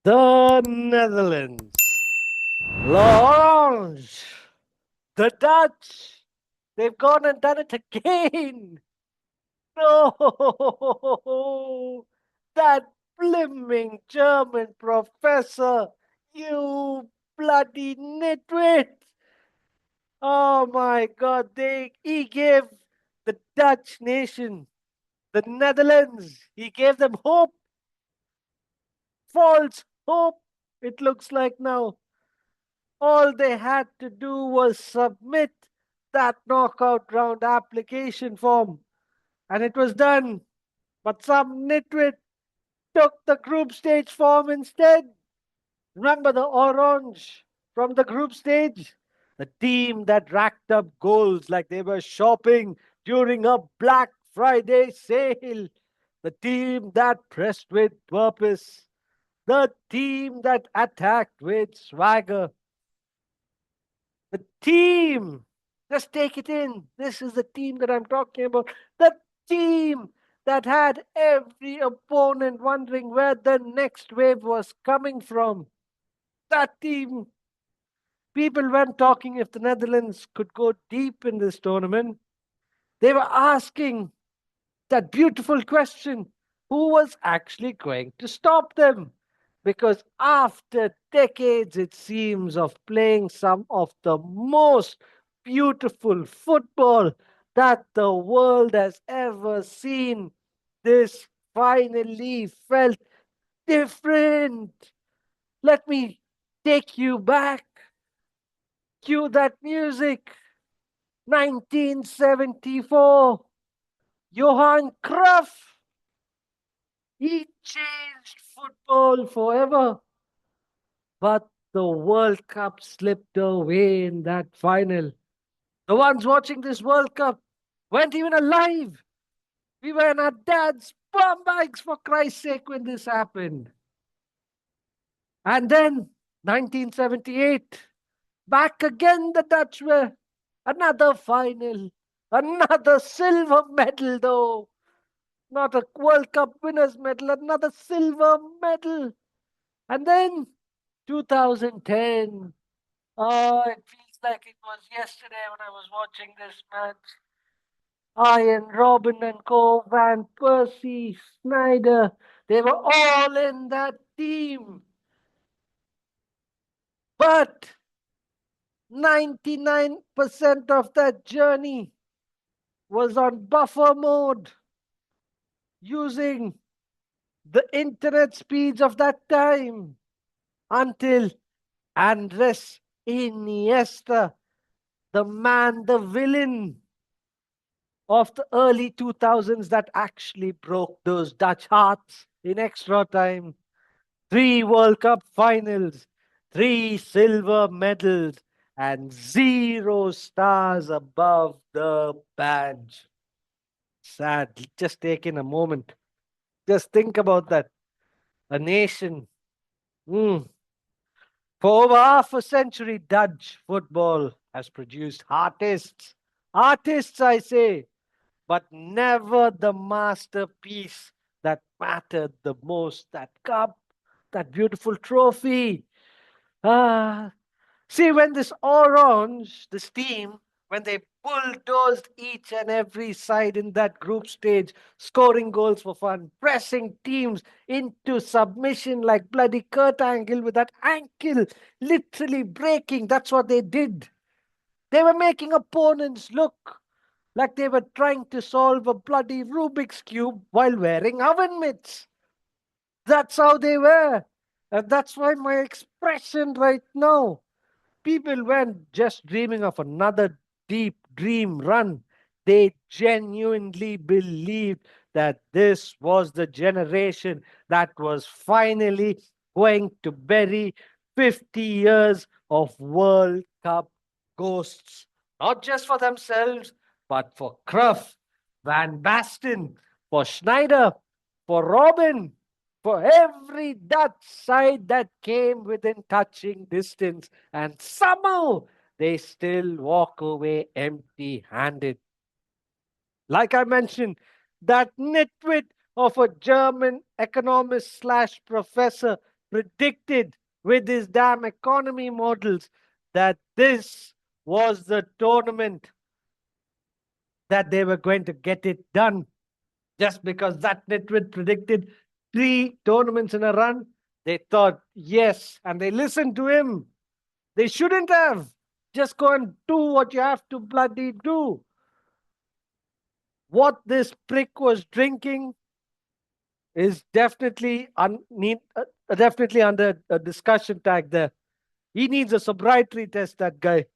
The Netherlands, Orange, the Dutch, they've gone and done it again. No, that blimming German professor, you bloody nitwit. Oh my God, he gave the Dutch nation, the Netherlands, he gave them hope, false hope, it looks like now. All they had to do was submit that knockout round application form, and it was done. But some nitwit took the group stage form instead. Remember the Orange from the group stage? The team that racked up goals like they were shopping during a Black Friday sale. The team that pressed with purpose. The team that attacked with swagger. The team. Just take it in. This is the team that I'm talking about. The team that had every opponent wondering where the next wave was coming from. That team. People weren't talking if the Netherlands could go deep in this tournament. They were asking that beautiful question, who was actually going to stop them? Because after decades, it seems, of playing some of the most beautiful football that the world has ever seen, this finally felt different. Let me take you back. Cue that music. 1974. Johan Cruyff. He changed football forever. But the World Cup slipped away in that final. The ones watching this World Cup weren't even alive. We were in our dad's bum bags, for Christ's sake, when this happened. And then 1978, back again the Dutch were. Another final. Another silver medal, though. Not a World Cup winners medal, another silver medal. And then 2010. Oh, it feels like it was yesterday when I was watching this match. Ian, Robin and Co, Van Persie, Snyder, they were all in that team. But 99% of that journey was on buffer mode using the internet speeds of that time until Andres Iniesta, the man, the villain of the early 2000s that actually broke those Dutch hearts in extra time. Three World Cup finals, three silver medals, and zero stars above the badge. Sad. Just take in a moment. Just think about that. A nation. mm, For over half a century, Dutch football has produced artists. Artists, I say, but never the masterpiece that mattered the most. That cup, that beautiful trophy. Ah, see, when this Orange, this team, when they bulldozed each and every side in that group stage, scoring goals for fun, pressing teams into submission like bloody Kurt Angle with that ankle literally breaking. That's what they did. They were making opponents look like they were trying to solve a bloody Rubik's Cube while wearing oven mitts. That's how they were. And that's why my expression right now, people weren't just dreaming of another deep dream run. They genuinely believed that this was the generation that was finally going to bury 50 years of World Cup ghosts, not just for themselves, but for Cruyff, Van Basten, for Schneider, for Robin, for every Dutch side that came within touching distance, and somehow they still walk away empty handed. Like I mentioned, that nitwit of a German economist slash professor predicted with his damn economy models that this was the tournament that they were going to get it done. Just because that nitwit predicted 3 tournaments in a run, they thought, yes, and they listened to him. They shouldn't have. Just go and do what you have to bloody do. What this prick was drinking is definitely under a discussion tag there. He needs a sobriety test, that guy.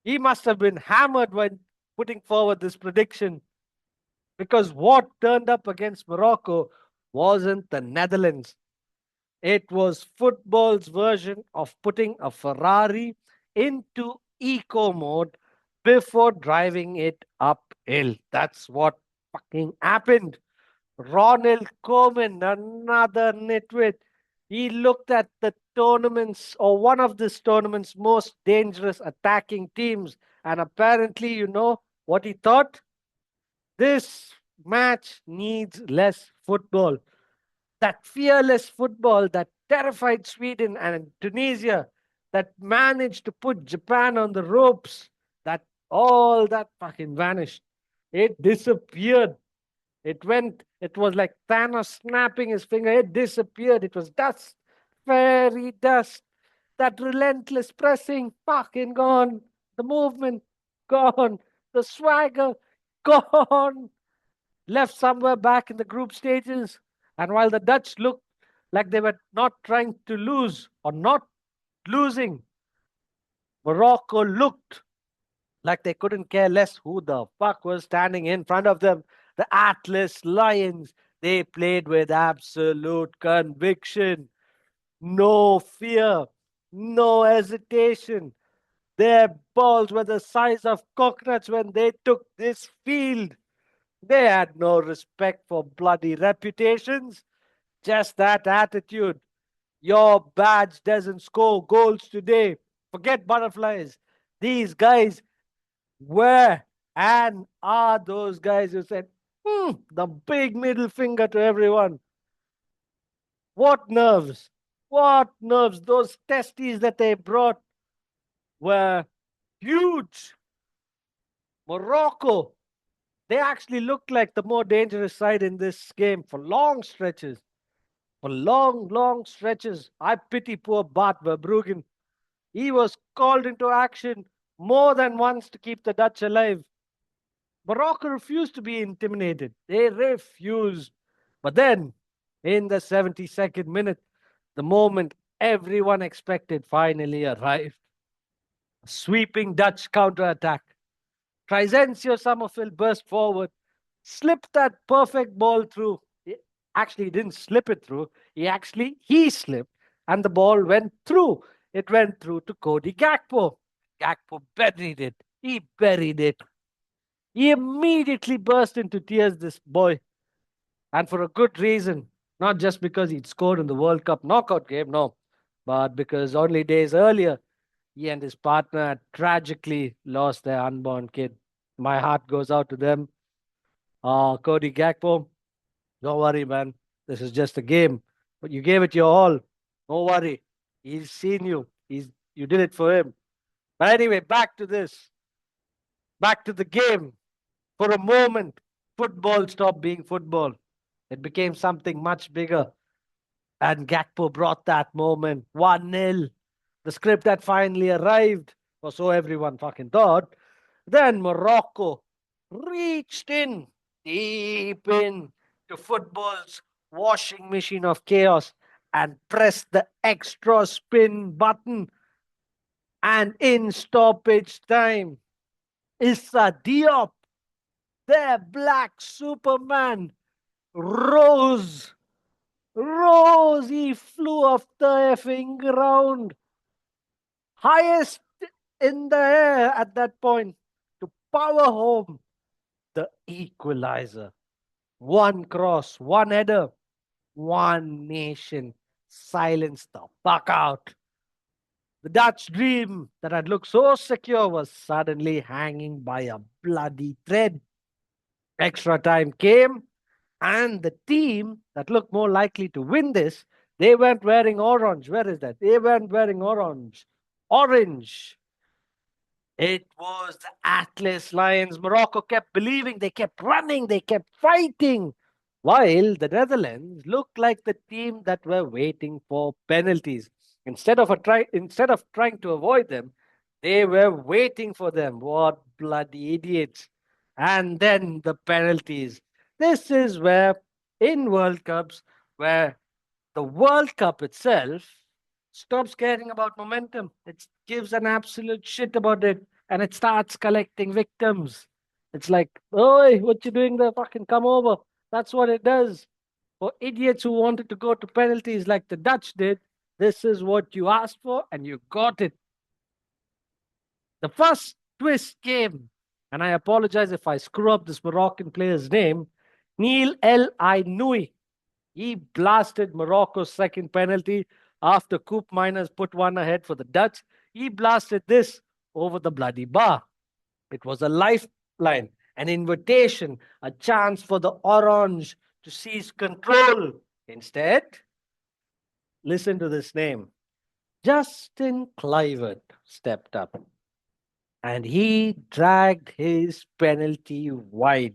He must have been hammered when putting forward this prediction, because what turned up against Morocco wasn't the Netherlands. It was football's version of putting a Ferrari into eco mode before driving it uphill. That's what fucking happened. Ronald Koeman, another nitwit, he looked at the tournaments or one of this tournament's most dangerous attacking teams, and apparently, you know what he thought? This match needs less football. That fearless football that terrified Sweden and Tunisia, that managed to put Japan on the ropes, that all that fucking vanished. It disappeared. It was like Thanos snapping his finger. It disappeared. It was dust, fairy dust. That relentless pressing, fucking gone. The movement, gone. The swagger, gone. Left somewhere back in the group stages. And while the Dutch looked like they were not trying to lose or not losing, Morocco looked like they couldn't care less who the fuck was standing in front of them. The Atlas Lions, they played with absolute conviction, no fear, no hesitation. Their balls were the size of coconuts when they took this field. They had no respect for bloody reputations, just that attitude. Your badge doesn't score goals today. Forget butterflies. These guys were and are those guys who said, the big middle finger to everyone. What nerves? What nerves? Those testes that they brought were huge. Morocco, they actually looked like the more dangerous side in this game for long stretches. For long, long stretches. I pity poor Bart Verbruggen. He was called into action more than once to keep the Dutch alive. Morocco refused to be intimidated. They refused. But then, in the 72nd minute, the moment everyone expected finally arrived. A sweeping Dutch counterattack. Trizencio Summerfield burst forward, slipped that perfect ball through. Actually, he didn't slip it through. He slipped, and the ball went through. It went through to Cody Gakpo. Gakpo buried it. He buried it. He immediately burst into tears, this boy, and for a good reason. Not just because he'd scored in the World Cup knockout game, no, but because only days earlier, he and his partner had tragically lost their unborn kid. My heart goes out to them. Cody Gakpo, don't worry, man. This is just a game, but you gave it your all. Don't worry. He's seen you. You did it for him. But anyway, back to this. Back to the game. For a moment, football stopped being football. It became something much bigger. And Gakpo brought that moment. 1-0. The script had finally arrived, or so everyone fucking thought. Then Morocco reached in, deep in, to football's washing machine of chaos and pressed the extra spin button. And in stoppage time, Issa Diop, their black Superman, rose. Rose, he flew off the effing ground. Highest in the air at that point to power home the equalizer. One cross, one header, one nation. Silence the fuck out. The Dutch dream that had looked so secure was suddenly hanging by a bloody thread. Extra time came, and the team that looked more likely to win this They weren't wearing orange. Where is that? They weren't wearing orange. Orange. It was the Atlas Lions. Morocco kept believing, they kept running, they kept fighting. While the Netherlands looked like the team that were waiting for penalties. Instead of trying to avoid them, they were waiting for them. What bloody idiots. And then the penalties. This is where, in World Cups, where the World Cup itself stops caring about momentum. It gives an absolute shit about it and it starts collecting victims. It's like, oi, what you doing there? Fucking come over. That's what it does. For idiots who wanted to go to penalties like the Dutch did, this is what you asked for and you got it. The first twist came, and I apologize if I screw up this Moroccan player's name, Neil El Ainoui. He blasted Morocco's second penalty after Koeman put one ahead for the Dutch. He blasted this over the bloody bar. It was a lifeline, an invitation, a chance for the Orange to seize control. Instead, listen to this name. Justin Kluivert stepped up and he dragged his penalty wide.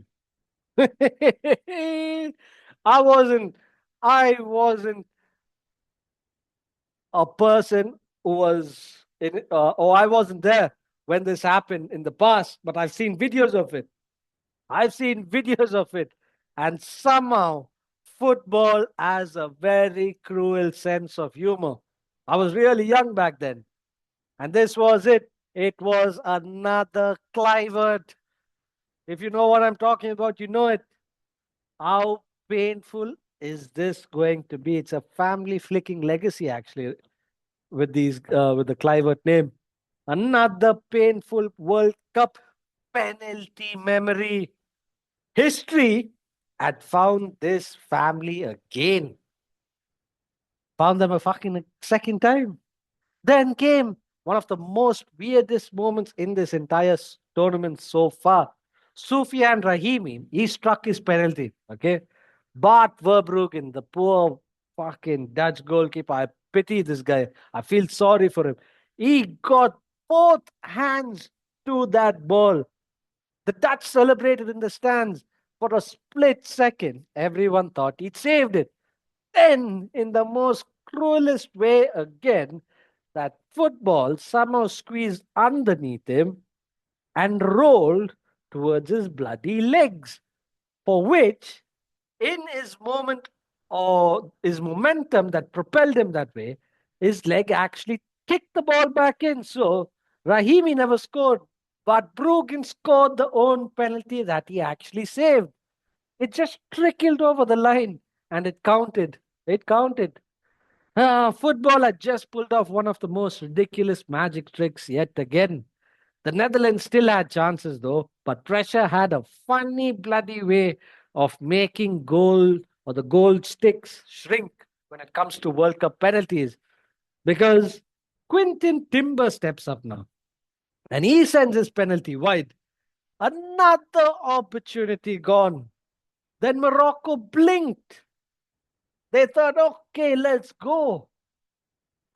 I wasn't I wasn't a person who was in, or I wasn't there when this happened in the past, but I've seen videos of it. I've seen videos of it. And somehow football has a very cruel sense of humor. I was really young back then. And this was it. It was another Clivert. If you know what I'm talking about, you know it. How painful is this going to be? It's a family flicking legacy, actually, with the Clivert name. Another painful World Cup penalty memory. History had found this family again. Found them a fucking second time. Then came one of the most weirdest moments in this entire tournament so far. Sufyan Rahimi, he struck his penalty. Okay. Bart Verbruggen, the poor fucking Dutch goalkeeper, I pity this guy. I feel sorry for him. He got both hands to that ball. The Dutch celebrated in the stands. For a split second, everyone thought he'd saved it. Then, in the most cruelest way again, that football somehow squeezed underneath him and rolled towards his bloody legs, for which, in his moment or his momentum that propelled him that way, his leg actually kicked the ball back in. So Rahimi never scored, but Bruggen scored the own penalty that he actually saved. It just trickled over the line and it counted. It counted. Football had just pulled off one of the most ridiculous magic tricks yet again. The Netherlands still had chances though, but pressure had a funny bloody way of making goal or the goal sticks shrink when it comes to World Cup penalties. Because Quintin Timber steps up now and he sends his penalty wide. Another opportunity gone. Then Morocco blinked. They thought, okay, let's go.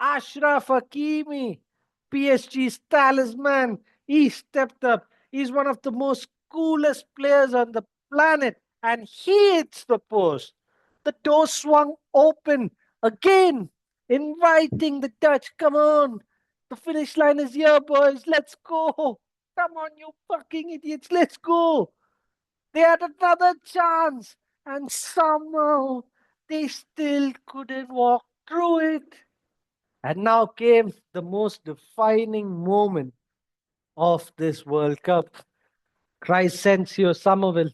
Ashraf Hakimi, PSG's talisman, he stepped up. He's one of the most coolest players on the planet, and he hits the post. The door swung open again, inviting the Dutch. Come on, the finish line is here, boys. Let's go. Come on, you fucking idiots. Let's go. They had another chance, and somehow they still couldn't walk through it. And now came the most defining moment of this World Cup. Crescencio Somerville,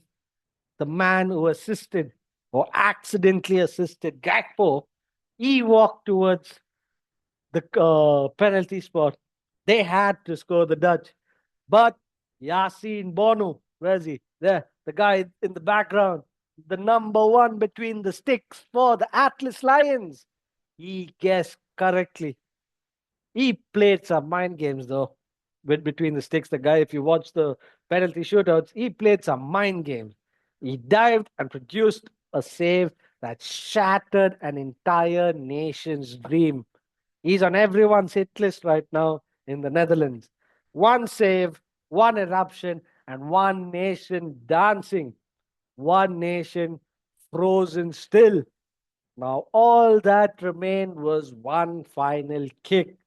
the man who assisted or accidentally assisted Gakpo, he walked towards the penalty spot. They had to score the Dutch. But Yassine Bono, where is he? There, the guy in the background, the number one between the sticks for the Atlas Lions. He guessed correctly. He played some mind games though, between the sticks. The guy, if you watch the penalty shootouts, he played some mind games. He dived and produced a save that shattered an entire nation's dream. He's on everyone's hit list right now in the Netherlands. One save, one eruption, and one nation dancing. One nation frozen still. Now, all that remained was one final kick.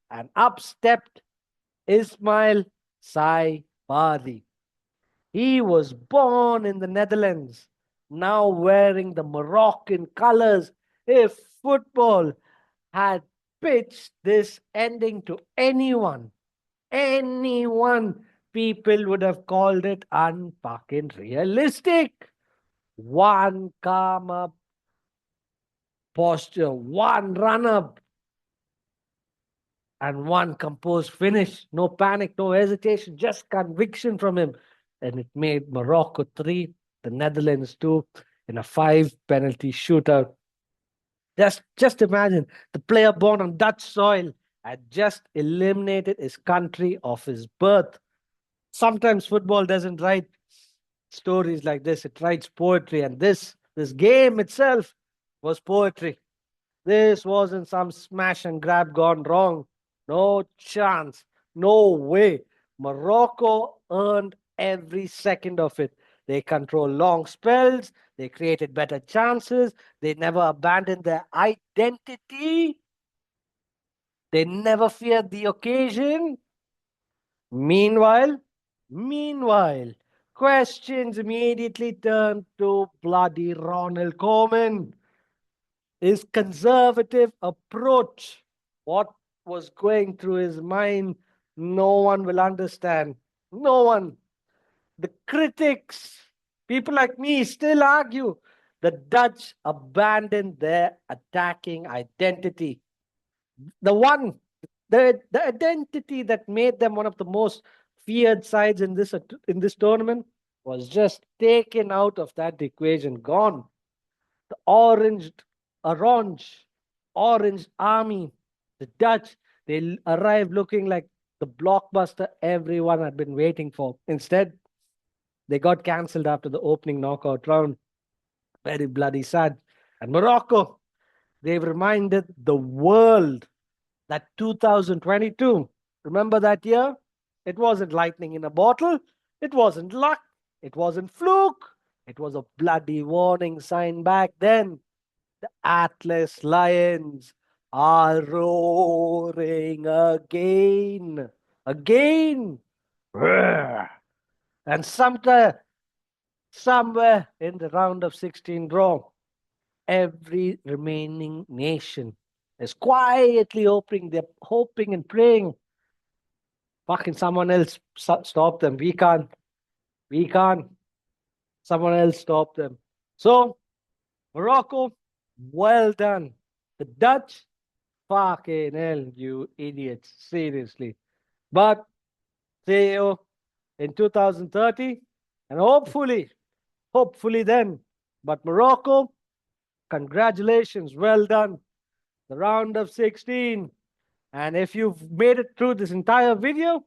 And up stepped Ismail Sai Badi. He was born in the Netherlands, now wearing the Moroccan colors. If football had pitched this ending to anyone, people would have called it unfucking realistic. One calm up posture, one run up, and one composed finish. No panic, no hesitation, just conviction from him. And it made Morocco 3, the Netherlands 2, in a 5 penalty shootout. Just imagine the player born on Dutch soil had just eliminated his country of his birth. Sometimes football doesn't write stories like this, it writes poetry, and this game itself was poetry. This wasn't some smash and grab gone wrong. No chance. No way. Morocco earned every second of it. They controlled long spells. They created better chances. They never abandoned their identity. They never feared the occasion. Meanwhile, questions immediately turned to bloody Ronald Koeman. His conservative approach, what was going through his mind, no one will understand. No one. The critics, people like me, still argue the Dutch abandoned their attacking identity. The one, the identity that made them one of the most feared sides in this tournament was just taken out of that equation, gone. The orange, orange army, the Dutch, they arrived looking like the blockbuster everyone had been waiting for. Instead, they got cancelled after the opening knockout round. Very bloody sad. And Morocco, they've reminded the world that 2022, remember that year? It wasn't lightning in a bottle. It wasn't luck. It wasn't fluke. It was a bloody warning sign back then. The Atlas Lions are roaring again. Again. Roar. And somewhere in the round of 16 draw, every remaining nation is quietly hoping and praying. Fucking someone else stop them. We can't. We can't. Someone else stop them. So, Morocco, well done. The Dutch, fucking hell, you idiots. Seriously. But see you in 2030, and hopefully then. But Morocco, congratulations, well done. The round of 16. And if you've made it through this entire video,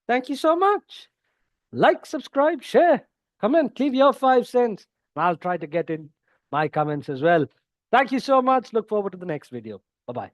thank you so much. Like, subscribe, share, comment, leave your 5 cents. I'll try to get in my comments as well. Thank you so much. Look forward to the next video. Bye-bye.